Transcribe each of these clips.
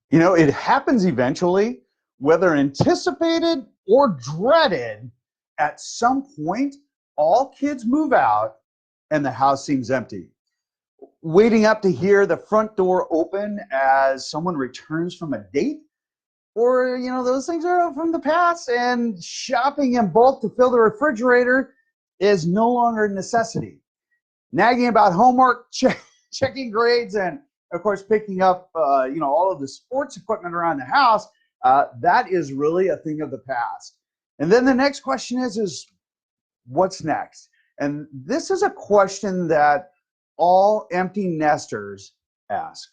You know, it happens eventually, whether anticipated or dreaded. At some point, all kids move out and the house seems empty. Waiting up to hear the front door open as someone returns from a date, or, those things are from the past, and shopping in bulk to fill the refrigerator is no longer a necessity. Nagging about homework, checking grades, and of course picking up all of the sports equipment around the house, that is really a thing of the past. And then the next question is what's next? And this is a question that all empty nesters ask.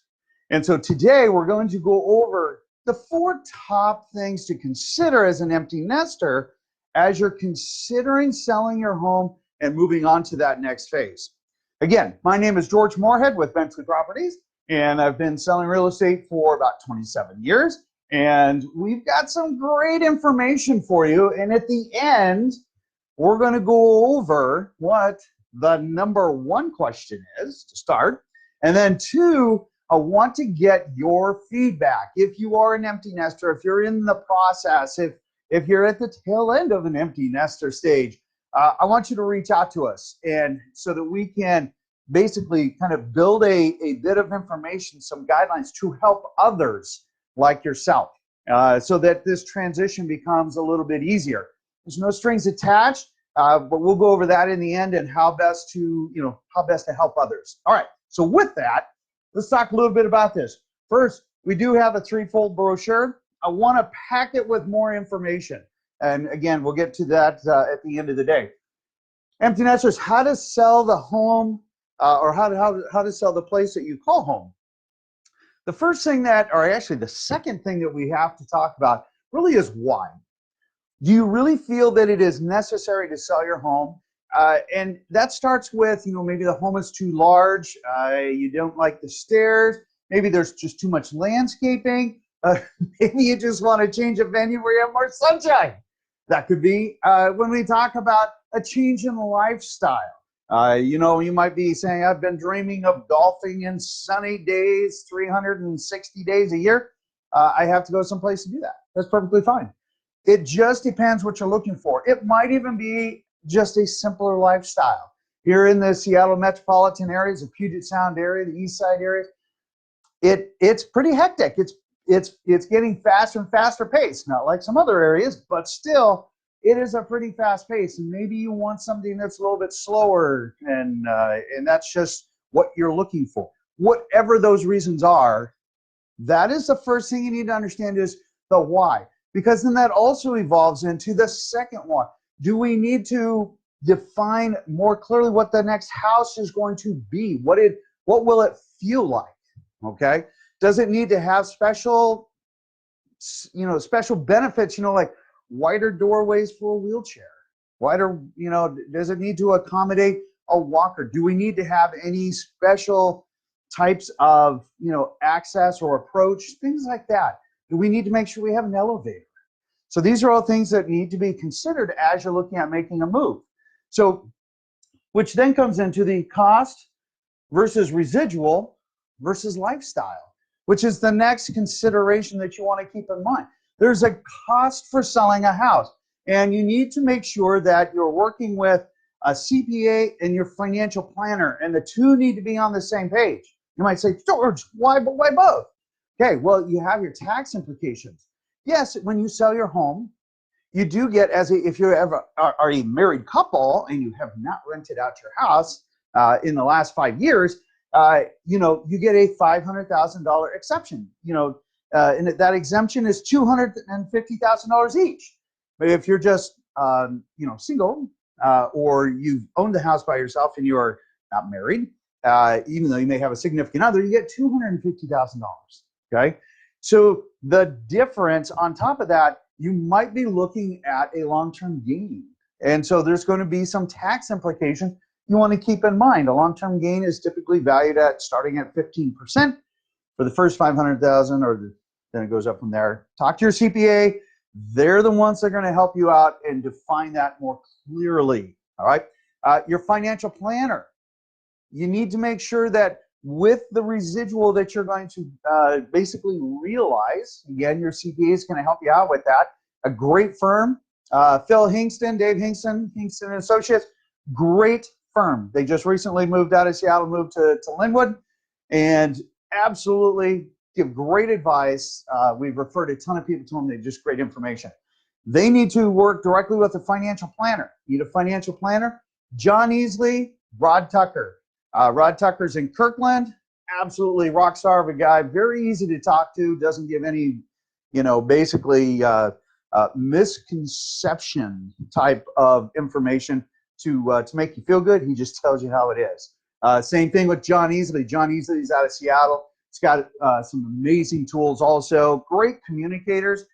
And so today we're going to go over the 4 top things to consider as an empty nester as you're considering selling your home and moving on to that next phase. Again, my name is George Moorhead with Bentley Properties, and I've been selling real estate for about 27 years. And we've got some great information for you. And at the end, we're going to go over what the number 1 question is to start. And then 2, I want to get your feedback. If you are an empty nester, if you're in the process, if you're at the tail end of an empty nester stage, I want you to reach out to us, and so that we can basically kind of build a bit of information, some guidelines to help others like yourself, so that this transition becomes a little bit easier. There's no strings attached, but we'll go over that in the end and how best to help others. All right, so with that, let's talk a little bit about this. First, we do have a 3-fold brochure. I want to pack it with more information. And again, we'll get to that at the end of the day. Empty nesters, how to sell the home or how to sell the place that you call home. The first thing or actually the second thing that we have to talk about really is why. Do you really feel that it is necessary to sell your home? And that starts with, maybe the home is too large, you don't like the stairs, maybe there's just too much landscaping, maybe you just want to change a venue where you have more sunshine. That could be when we talk about a change in lifestyle. You might be saying, I've been dreaming of golfing in sunny days, 360 days a year. I have to go someplace to do that. That's perfectly fine. It just depends what you're looking for. It might even be just a simpler lifestyle. Here in the Seattle metropolitan areas, the Puget Sound area, the East Side areas, it's pretty hectic. It's getting faster and faster pace. Not like some other areas, but still, it is a pretty fast pace. And maybe you want something that's a little bit slower, and that's just what you're looking for. Whatever those reasons are, that is the first thing you need to understand is the why. Because then that also evolves into the second one. Do we need to define more clearly what the next house is going to be? What will it feel like? Okay. Does it need to have special benefits, like wider doorways for a wheelchair? Wider, does it need to accommodate a walker? Do we need to have any special types of, access or approach? Things like that. Do we need to make sure we have an elevator? So these are all things that need to be considered as you're looking at making a move. So, which then comes into the cost versus residual versus lifestyle, which is the next consideration that you want to keep in mind. There's a cost for selling a house, and you need to make sure that you're working with a CPA and your financial planner, and the two need to be on the same page. You might say, George, why both? Okay, well, you have your tax implications. Yes, when you sell your home, you do get, if you ever are a married couple and you have not rented out your house in the last 5 years, you get a $500,000 exception. And that exemption is $250,000 each. But if you're just, single, or you've owned the house by yourself and you're not married, even though you may have a significant other, you get $250,000. Okay. So the difference on top of that, you might be looking at a long-term gain. And so there's going to be some tax implications you want to keep in mind. A long-term gain is typically valued at starting at 15% for the first $500,000, then it goes up from there. Talk to your CPA. They're the ones that are going to help you out and define that more clearly. All right. Your financial planner. You need to make sure that with the residual that you're going to basically realize. Again, your CPA is going to help you out with that. A great firm, Phil Hingston, Dave Hingston, Hingston and Associates, great firm. They just recently moved out of Seattle, moved to Linwood, and absolutely give great advice. We've referred a ton of people to them. They just great information. They need to work directly with a financial planner. Need a financial planner? John Easley, Rod Tucker. Rod Tucker's in Kirkland. Absolutely rock star of a guy. Very easy to talk to. Doesn't give any, basically misconception type of information to make you feel good. He just tells you how it is. Same thing with John Easley. John Easley's out of Seattle. He's got some amazing tools also. Great communicators.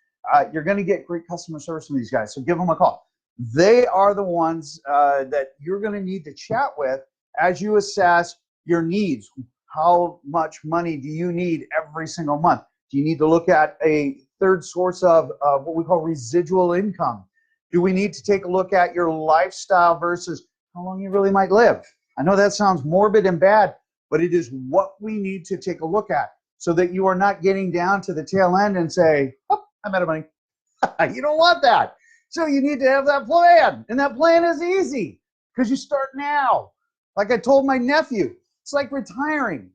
You're going to get great customer service from these guys, so give them a call. They are the ones that you're going to need to chat with as you assess your needs. How much money do you need every single month? Do you need to look at a third source of what we call residual income? Do we need to take a look at your lifestyle versus how long you really might live? I know that sounds morbid and bad, but it is what we need to take a look at so that you are not getting down to the tail end and say, oh, I'm out of money. You don't want that. So you need to have that plan. And that plan is easy because you start now. Like I told my nephew, it's like retiring.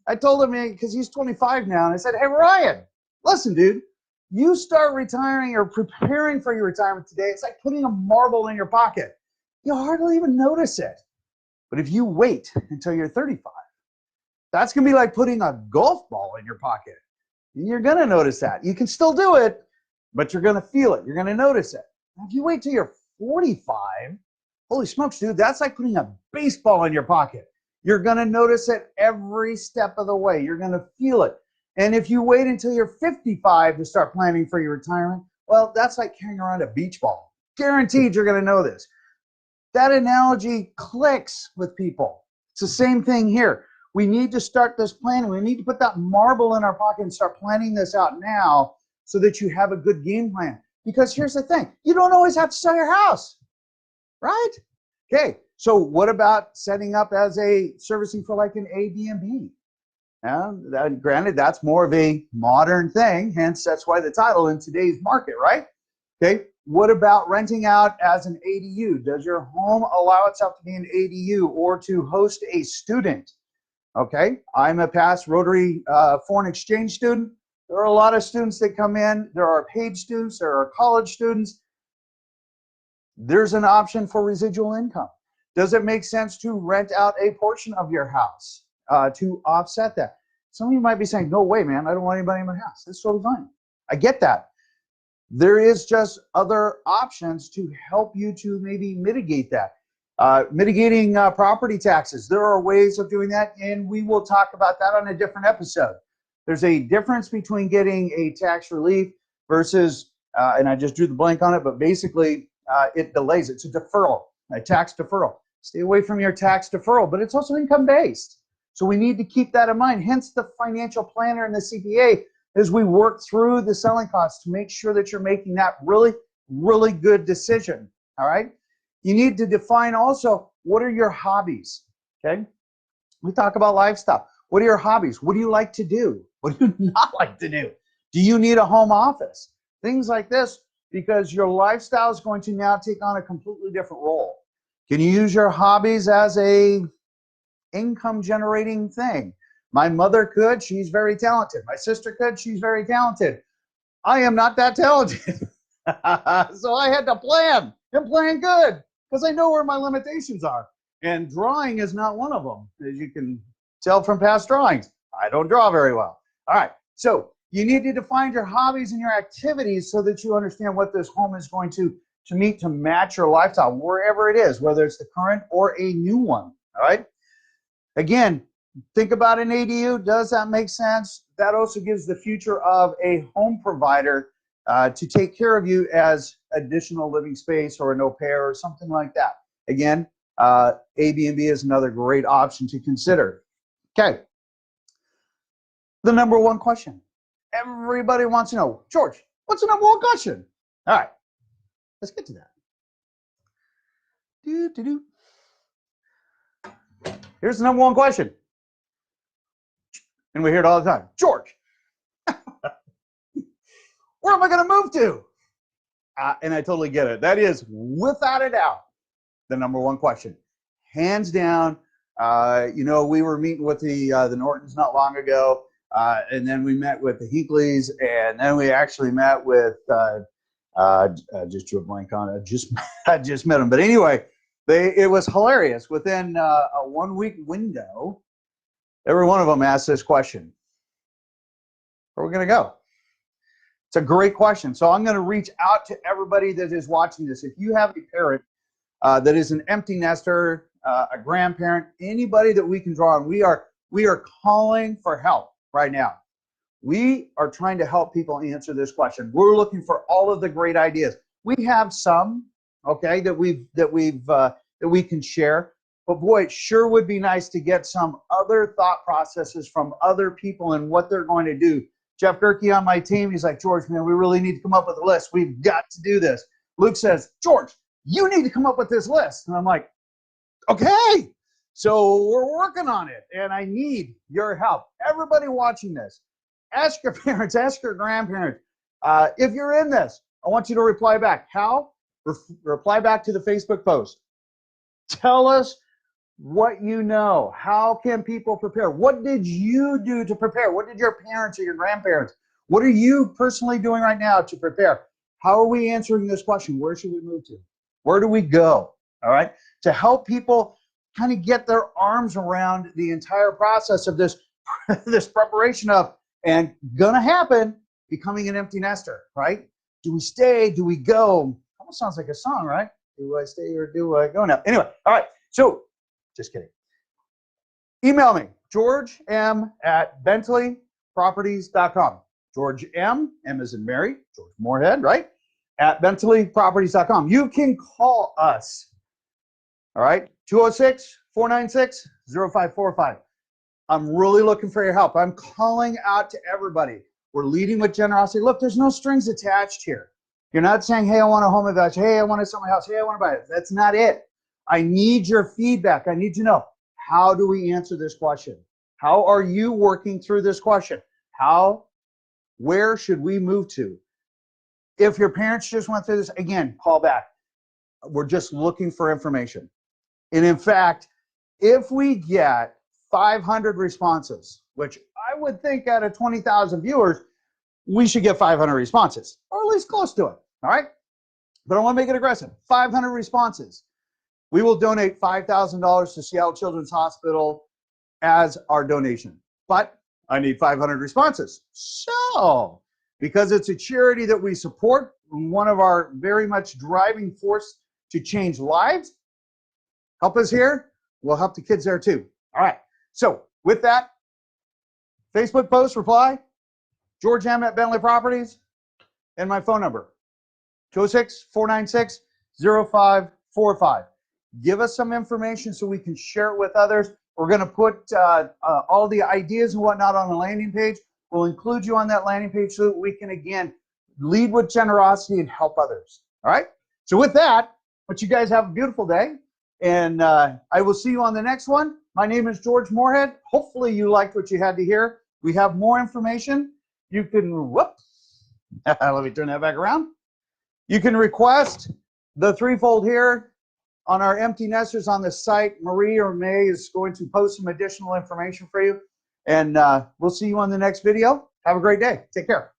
I told him, because he's 25 now, and I said, hey, Ryan, listen, dude, you start retiring or preparing for your retirement today. It's like putting a marble in your pocket. You'll hardly even notice it. But if you wait until you're 35, that's going to be like putting a golf ball in your pocket. You're going to notice that. You can still do it, but you're going to feel it. You're going to notice it. If you wait till you're 45, holy smokes, dude, that's like putting a baseball in your pocket. You're going to notice it every step of the way. You're going to feel it. And if you wait until you're 55 to start planning for your retirement, well, that's like carrying around a beach ball. Guaranteed you're going to know this. That analogy clicks with people. It's the same thing here. We need to start this planning. We need to put that marble in our pocket and start planning this out now so that you have a good game plan. Because here's the thing. You don't always have to sell your house, right? Okay, so what about setting up as a servicing for like an Airbnb? Granted, that's more of a modern thing, hence that's why the title in today's market, right? Okay, what about renting out as an ADU? Does your home allow itself to be an ADU or to host a student? Okay, I'm a past Rotary foreign exchange student. There are a lot of students that come in. There are paid students. There are college students. There's an option for residual income. Does it make sense to rent out a portion of your house to offset that? Some of you might be saying, no way, man, I don't want anybody in my house. That's totally fine. I get that. There is just other options to help you to maybe mitigate that. Mitigating property taxes. There are ways of doing that, and we will talk about that on a different episode. There's a difference between getting a tax relief versus, and I just drew the blank on it, but basically it delays. It's a deferral, a tax deferral. Stay away from your tax deferral, but it's also income-based. So we need to keep that in mind. Hence the financial planner and the CPA as we work through the selling costs to make sure that you're making that really, really good decision, all right? You need to define also, what are your hobbies, okay? We talk about lifestyle. What are your hobbies? What do you like to do? What do you not like to do? Do you need a home office? Things like this, because your lifestyle is going to now take on a completely different role. Can you use your hobbies as a income generating thing? My mother could, she's very talented. My sister could, she's very talented. I am not that talented. So I had to plan and plan good because I know where my limitations are. And drawing is not one of them, as you can tell from past drawings. I don't draw very well. All right, so you need to define your hobbies and your activities so that you understand what this home is going to meet to match your lifestyle, wherever it is, whether it's the current or a new one, all right? Again, think about an ADU. Does that make sense? That also gives the future of a home provider to take care of you as additional living space or an au pair or something like that. Again, Airbnb is another great option to consider. Okay. The number one question. Everybody wants to know, George, what's the number one question? All right, let's get to that. Here's the number one question. And we hear it all the time. George, where am I going to move to? And I totally get it. That is, without a doubt, the number one question. Hands down. You know, we were meeting with the Nortons not long ago, and then we met with the Hinkleys, and then we actually met with just drew a blank on it. I just met them, but anyway, it was hilarious. Within a 1 week window, every one of them asked this question: where are we going to go? It's a great question. So I'm going to reach out to everybody that is watching this. If you have a parent that is an empty nester, a grandparent, anybody that we can draw on, we are calling for help right now. We are trying to help people answer this question. We're looking for all of the great ideas. We have some, okay, that we can share. But boy, it sure would be nice to get some other thought processes from other people and what they're going to do. Jeff Gerke on my team, he's like, George, man, we really need to come up with a list. We've got to do this. Luke says, George, you need to come up with this list. And I'm like, okay. So we're working on it, and I need your help. Everybody watching this, ask your parents, ask your grandparents. If you're in this, I want you to reply back. How? Reply back to the Facebook post. Tell us what you know. How can people prepare? What did you do to prepare? What did your parents or your grandparents? What are you personally doing right now to prepare? How are we answering this question? Where should we move to? Where do we go? All right. To help people kind of get their arms around the entire process of this, this preparation of, and gonna happen, becoming an empty nester, right? Do we stay? Do we go? Almost sounds like a song, right? Do I stay or do I go now? Anyway, all right. So, just kidding. Email me, George M at bentleyproperties.com. George M as in Mary, George Moorhead, right? At bentleyproperties.com. You can call us, all right? 206-496-0545. I'm really looking for your help. I'm calling out to everybody. We're leading with generosity. Look, there's no strings attached here. You're not saying, hey, I want a home evaluation. Hey, I want to sell my house. Hey, I want to buy it. That's not it. I need your feedback. I need to know, how do we answer this question? How are you working through this question? Where should we move to? If your parents just went through this, again, call back. We're just looking for information. And in fact, if we get 500 responses, which I would think out of 20,000 viewers, we should get 500 responses, or at least close to it, all right? But I want to make it aggressive. 500 responses. We will donate $5,000 to Seattle Children's Hospital as our donation. But I need 500 responses. So, because it's a charity that we support, one of our very much driving force to change lives, help us here, we'll help the kids there too. All right. So, with that, Facebook post reply, George M at Bentley Properties, and my phone number, 206-496-0545. Give us some information so we can share it with others. We're going to put all the ideas and whatnot on the landing page. We'll include you on that landing page so that we can, again, lead with generosity and help others. All right? So with that, let you guys have a beautiful day, and I will see you on the next one. My name is George Moorhead. Hopefully you liked what you had to hear. We have more information. You can, whoops, let me turn that back around. You can request the threefold here on our empty nesters on the site. Marie or May is going to post some additional information for you. And we'll see you on the next video. Have a great day. Take care.